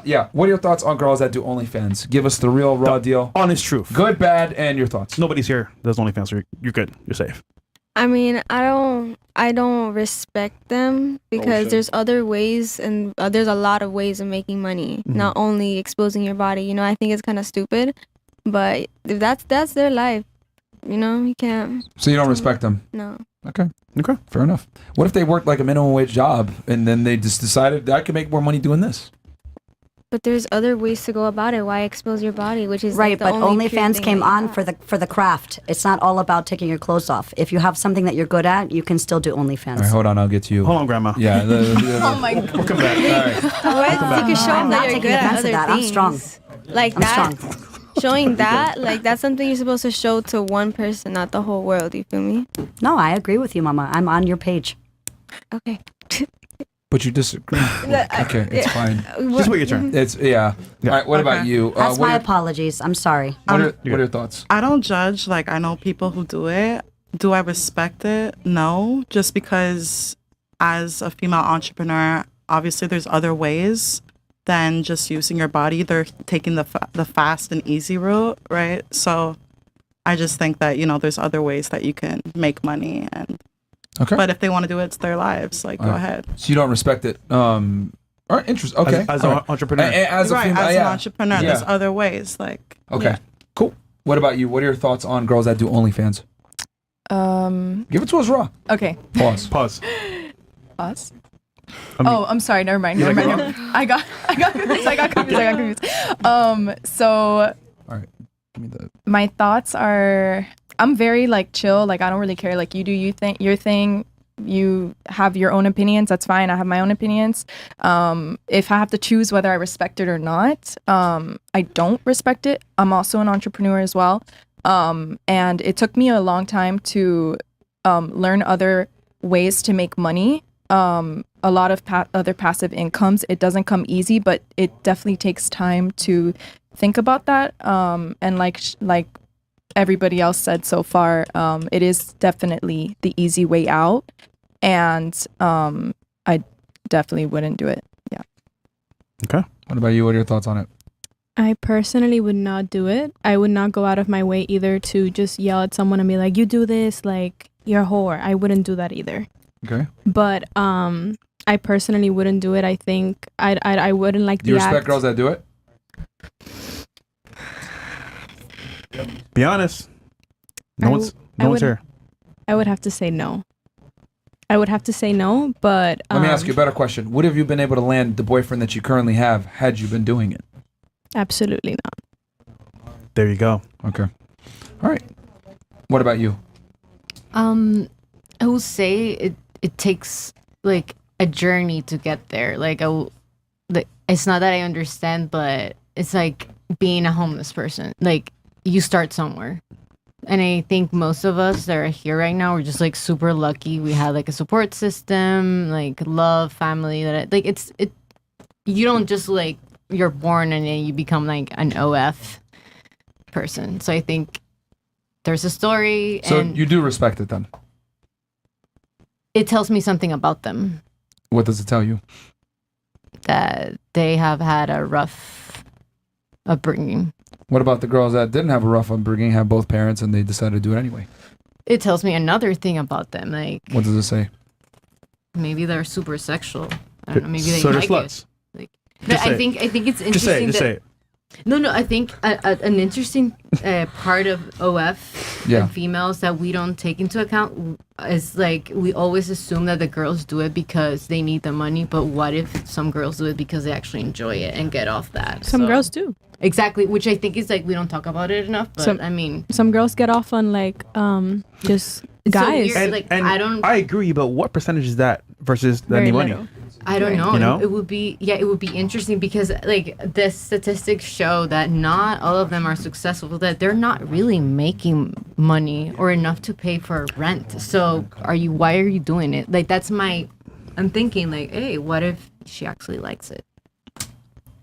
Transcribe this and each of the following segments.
Yeah. What are your thoughts on girls that do OnlyFans? Give us the real raw deal. Honest truth. Good, bad, and your thoughts. Nobody's here does OnlyFans, so you're good. You're safe. I mean, I don't respect them because there's other ways, and there's a lot of ways of making money, not only exposing your body. You know, I think it's kind of stupid, but if that's their life, you know, you can't. So you don't respect them? No. Okay. Fair enough. What if they worked like a minimum wage job and then they just decided I could make more money doing this? But there's other ways to go about it. Why expose your body, which is right? Like the but only OnlyFans came on for the craft. It's not all about taking your clothes off. If you have something that you're good at, you can still do OnlyFans. All right, hold on, I'll get to you. Hold on, Grandma. Yeah. Oh my God. We'll come back. All right. You can show them that you're good at other that. things. I'm strong. Like I'm that. strong. Showing that, like that's something you're supposed to show to one person, not the whole world. You feel me? No, I agree with you, Mama. I'm on your page. Okay. But you disagree. Okay, it's fine. Just wait your turn. It's All right. What about you? That's my apologies. I'm sorry. What are your thoughts? I don't judge. Like, I know people who do it. Do I respect it? No. Just because as a female entrepreneur, obviously there's other ways than just using your body. They're taking the fast and easy route, right? So I just think that, you know, there's other ways that you can make money. Okay. But if they want to do it, it's their lives. Like, go ahead. So you don't respect it. All right, interesting. Okay. As an entrepreneur. As an entrepreneur, there's other ways. Like, okay. Cool. What about you? What are your thoughts on girls that do OnlyFans? Give it to us raw. Okay. Pause. I'm sorry. Never mind. I got confused. So. All right. Give me my thoughts are. I'm very like chill. Like I don't really care. Like you do your thing. You have your own opinions. That's fine. I have my own opinions. If I have to choose whether I respect it or not, I don't respect it. I'm also an entrepreneur as well. And it took me a long time to learn other ways to make money. A lot of other passive incomes. It doesn't come easy, but it definitely takes time to think about that. And like everybody else said so far, it is definitely the easy way out. And I definitely wouldn't do it. Yeah. Okay. What about you? What are your thoughts on it? I personally would not do it. I would not go out of my way either to just yell at someone and be like, you do this, like, you're a whore. I wouldn't do that either. Okay. But I personally wouldn't do it. I think I wouldn't like the Do you respect act. girls that do it? Be honest. No one's here. I would have to say no. But Let me ask you a better question. Would have you been able to land the boyfriend that you currently have had you been doing it? Absolutely not. There you go. Okay. All right. What about you? I will say it takes like a journey to get there. Like it's not that I understand, but it's like being a homeless person. Like you start somewhere. And I think most of us that are here right now, we're just like super lucky. We have like a support system, like love, family. You don't just like, you're born and then you become like an OF person. So I think there's a story. So and you do respect it then? it tells me something about them. What does it tell you? That they have had a rough upbringing. What about the girls that didn't have a rough upbringing, have both parents, and they decided to do it anyway? It tells me another thing about them. Like, what does it say? Maybe they're super sexual. I don't know. Maybe they so like sluts. it. Like, but I think it's interesting. Just say it. No. I think an interesting part of OF and females that we don't take into account is like we always assume that the girls do it because they need the money. But what if some girls do it because they actually enjoy it and get off that? Some girls do. Exactly, which I think is like we don't talk about it enough. But I mean, some girls get off on like just guys. So and I agree, but what percentage is that versus any money? I don't know. You know? It would be interesting because like the statistics show that not all of them are successful, that they're not really making money or enough to pay for rent. So why are you doing it? Like I'm thinking like, hey, what if she actually likes it?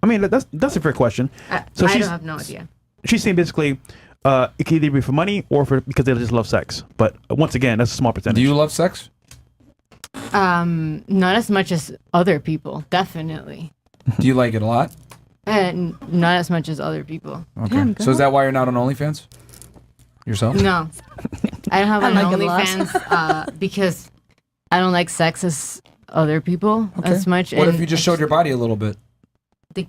I mean, that's a fair question. I don't have no idea. She's saying basically it can either be for money or because they just love sex. But once again, that's a small percentage. Do you love sex? Not as much as other people, definitely. Do you like it a lot? And not as much as other people. Okay. Damn, So is that why you're not on OnlyFans? Yourself? No, I don't have I an like it less. OnlyFans because I don't like sex as other people as much. What and if you just showed your body a little bit? the-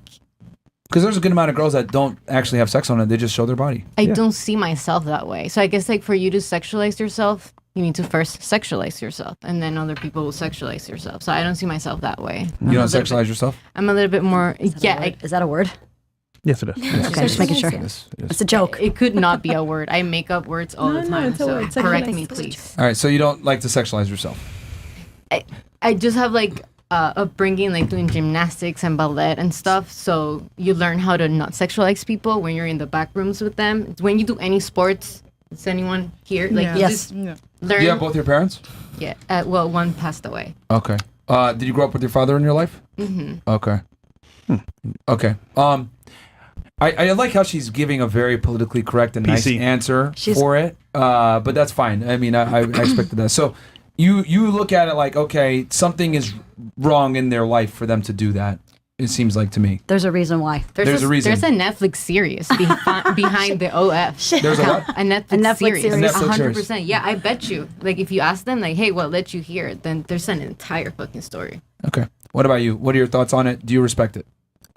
Because there's a good amount of girls that don't actually have sex on it. They just show their body. I don't see myself that way. So I guess like for you to sexualize yourself, you need to first sexualize yourself, and then other people will sexualize yourself. So I don't see myself that way. You don't sexualize yourself? I'm a little bit more. Is that a word? Yes, it is. Yes. Okay, just making sure. Yes, it is. It's a joke. It could not be a word. I make up words all the time. it's a So word. It's like correct a- me, please. All right, so you don't like to sexualize yourself. I just have like upbringing, like doing gymnastics and ballet and stuff. So you learn how to not sexualize people when you're in the back rooms with them. When you do any sports, is anyone here? Like you Yes. just Yeah. learn. Do you have both your parents? Yeah. Well, one passed away. Okay. Did you grow up with your father in your life? Mm-hmm. Okay. Okay. I like how she's giving a very politically correct and nice PC. answer for it. But that's fine. I mean, I expected that. So you look at it like, okay, something is wrong in their life for them to do that. It seems like to me. There's a reason why. There's a reason. There's a Netflix series behind the OF. There's a what? A Netflix series. series. A Netflix 100%. Yeah, I bet you. Like if you ask them, like, hey, what led you here? Then there's an entire fucking story. Okay. What about you? What are your thoughts on it? Do you respect it?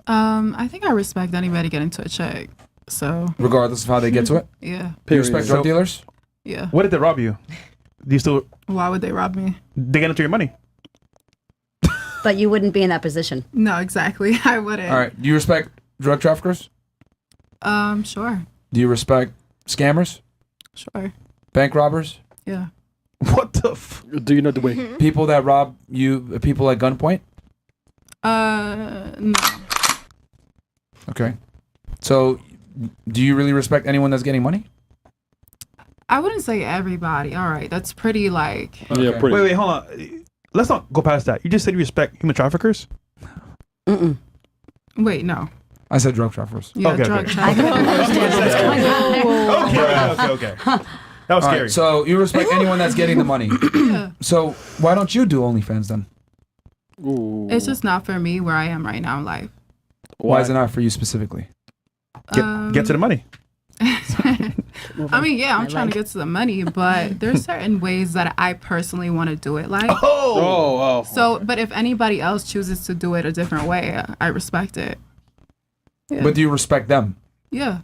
I think I respect anybody getting to a check. So Regardless of how they get to it? yeah, Do you respect drug dealers? yeah. What did they rob you? Do you still? Why would they rob me? They get into your money. But you wouldn't be in that position. No, exactly. I wouldn't. All right. Do you respect drug traffickers? Sure, Do you respect scammers? sure. Bank robbers? Yeah. What the? Do you know the way? People that rob you, people at gunpoint? No. Okay. So, do you really respect anyone that's getting money? I wouldn't say everybody. All right, that's pretty like. Okay. Yeah, pretty. Wait, hold on. Let's not go past that. You just said you respect human traffickers. Mm-mm. Wait, no. I said drug traffickers. Yeah, Okay, drug okay. I can trafficking. understand what's going on. Okay. That was All scary. right, so you respect anyone that's getting the money. Yeah. So why don't you do OnlyFans then? Ooh. It's just not for me where I am right now in life. Why is it not for you specifically? Get to the money. I mean, yeah, I'm trying to get to the money, but there's certain ways that I personally want to do it. Like, Oh. so, but if anybody else chooses to do it a different way, I respect it. Yeah. But do you respect them? Yeah.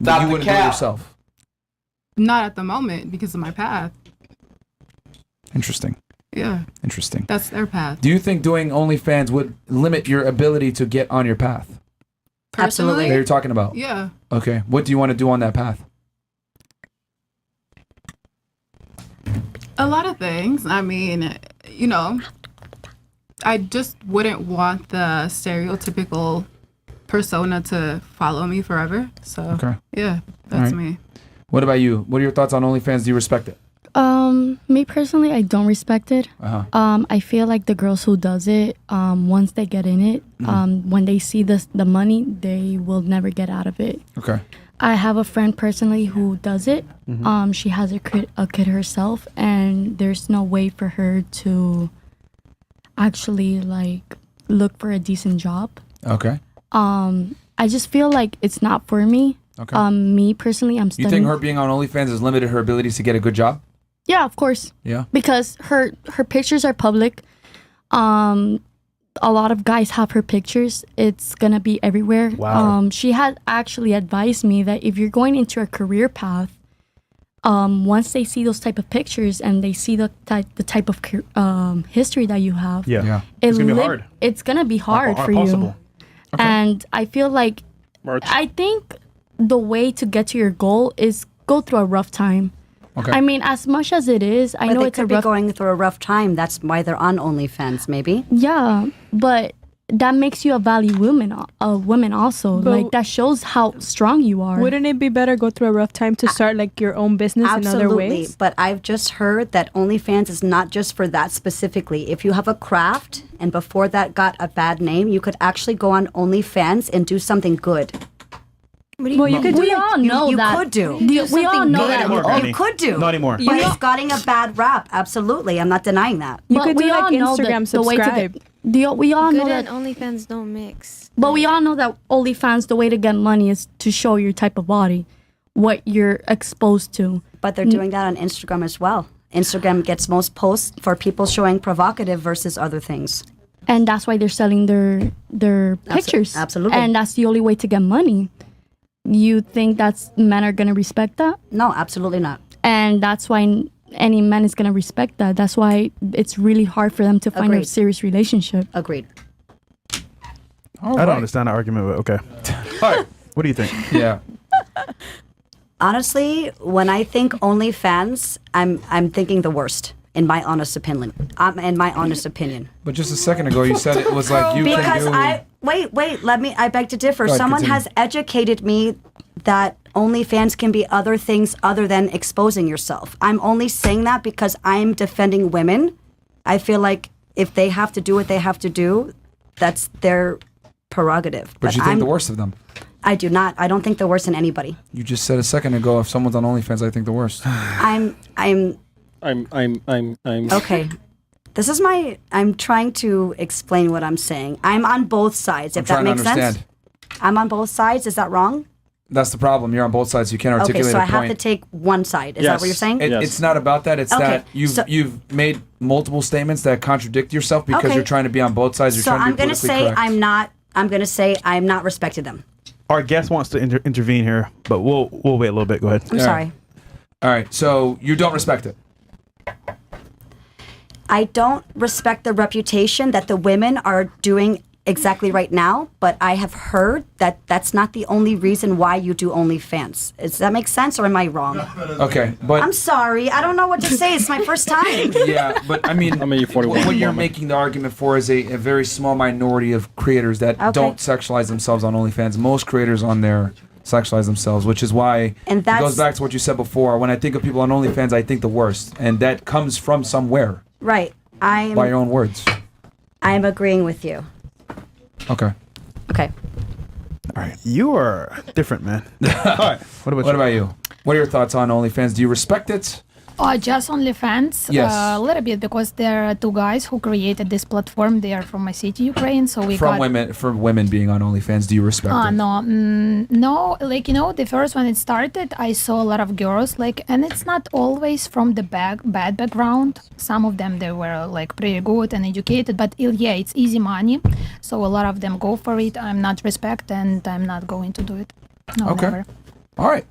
But you wouldn't do it yourself. Not at the moment because of my path. Interesting. Yeah. Interesting. That's their path. Do you think doing OnlyFans would limit your ability to get on your path Absolutely. that you're talking about? Yeah. Okay. What do you want to do on that path? A lot of things. I mean, you know, I just wouldn't want the stereotypical persona to follow me forever. So, Okay. yeah, that's All right. me. What about you? What are your thoughts on OnlyFans? Do you respect it? Me personally, I don't respect it. Uh-huh. I feel like the girls who does it, once they get in it, when they see the money, they will never get out of it. Okay. I have a friend personally who does it. She has a kid herself, and there's no way for her to actually like look for a decent job. Okay. I just feel like it's not for me. Okay. Me personally, I'm You studying. think her being on OnlyFans has limited her abilities to get a good job? Yeah, of course. Yeah. Because her pictures are public. A lot of guys have her pictures. It's gonna be everywhere. Wow. She had actually advised me that if you're going into a career path, once they see those type of pictures and they see the type of history that you have, Yeah. It's gonna be hard. It's gonna be hard for Possible. you. And I feel like I think the way to get to your goal is go through a rough time. Okay. I mean, as much as it is, I But know they it's a could be rough. going through a rough time. That's why they're on OnlyFans, maybe. Yeah, but that makes you a value woman also. But like that shows how strong you are. Wouldn't it be better go through a rough time to start like your own business in other ways? But I've just heard that OnlyFans is not just for that specifically. If you have a craft and before that got a bad name, you could actually go on OnlyFans and do something good. Well, you could do We like, all know you that. could do. We all know Not that. anymore, You Brandy. could do. Not anymore. But it's getting a bad rap. Absolutely. I'm not denying that. you But could we do like all know Instagram the way to subscribe. We all Good know and that, OnlyFans don't mix. but we all know that OnlyFans, the way to get money is to show your type of body, what you're exposed to. But they're doing that on Instagram as well. Instagram gets most posts for people showing provocative versus other things. And that's why they're selling their pictures. Absolutely. And that's the only way to get money. You think men are gonna respect that? No, absolutely not. And that's why any man is gonna respect that. That's why it's really hard for them to find a Agreed. serious relationship. Agreed. I don't understand the argument, but okay. All right. What do you think? Yeah. Honestly, when I think OnlyFans, I'm thinking the worst. In my honest opinion. But just a second ago, you said it was like you Because can do. I beg to differ. Go ahead, Someone continue. has educated me that OnlyFans can be other things other than exposing yourself. I'm only saying that because I'm defending women. I feel like if they have to do what they have to do, that's their prerogative. But you think the worst of them. I do not. I don't think the worst in anybody. You just said a second ago, if someone's on OnlyFans, I think the worst. I'm okay. This is I'm trying to explain what I'm saying. I'm on both sides, if that makes sense. I'm on both sides. Is that wrong? That's the problem. You're on both sides. You can't Okay, articulate so a I have point. to take one side. Is that what you're saying? It's not about that. It's Okay, that you've made multiple statements that contradict yourself because Okay. you're trying to be on both sides. You're So trying to I'm be gonna politically say correct. I'm gonna say I'm not respecting them. Our guest wants to intervene here, but we'll wait a little bit. Go ahead. I'm sorry. All right. So you don't respect it. I don't respect the reputation that the women are doing exactly right now, but I have heard that that's not the only reason why you do OnlyFans. Does that make sense, or am I wrong? Okay, but I'm sorry. I don't know what to say. It's my first time. yeah, but I mean, what you're making the argument for is a very small minority of creators that don't sexualize themselves on OnlyFans. Most creators on there sexualize themselves, which is why it goes back to what you said before. When I think of people on OnlyFans, I think the worst, and that comes from somewhere. Right. By your own words. I'm agreeing with you. Okay. Okay. All right. You are different, man. All right. What about you? What are your thoughts on OnlyFans? Do you respect it? Just OnlyFans, Yes. a little bit, because there are two guys who created this platform. They are from my city, Ukraine. So we From got women being on OnlyFans, do you respect it? no, like the first when it started, I saw a lot of girls and it's not always from the bad background. Some of them they were pretty good and educated, but yeah, it's easy money. So a lot of them go for it. I'm not respect, and I'm not going to do it. No, Okay. never. All right.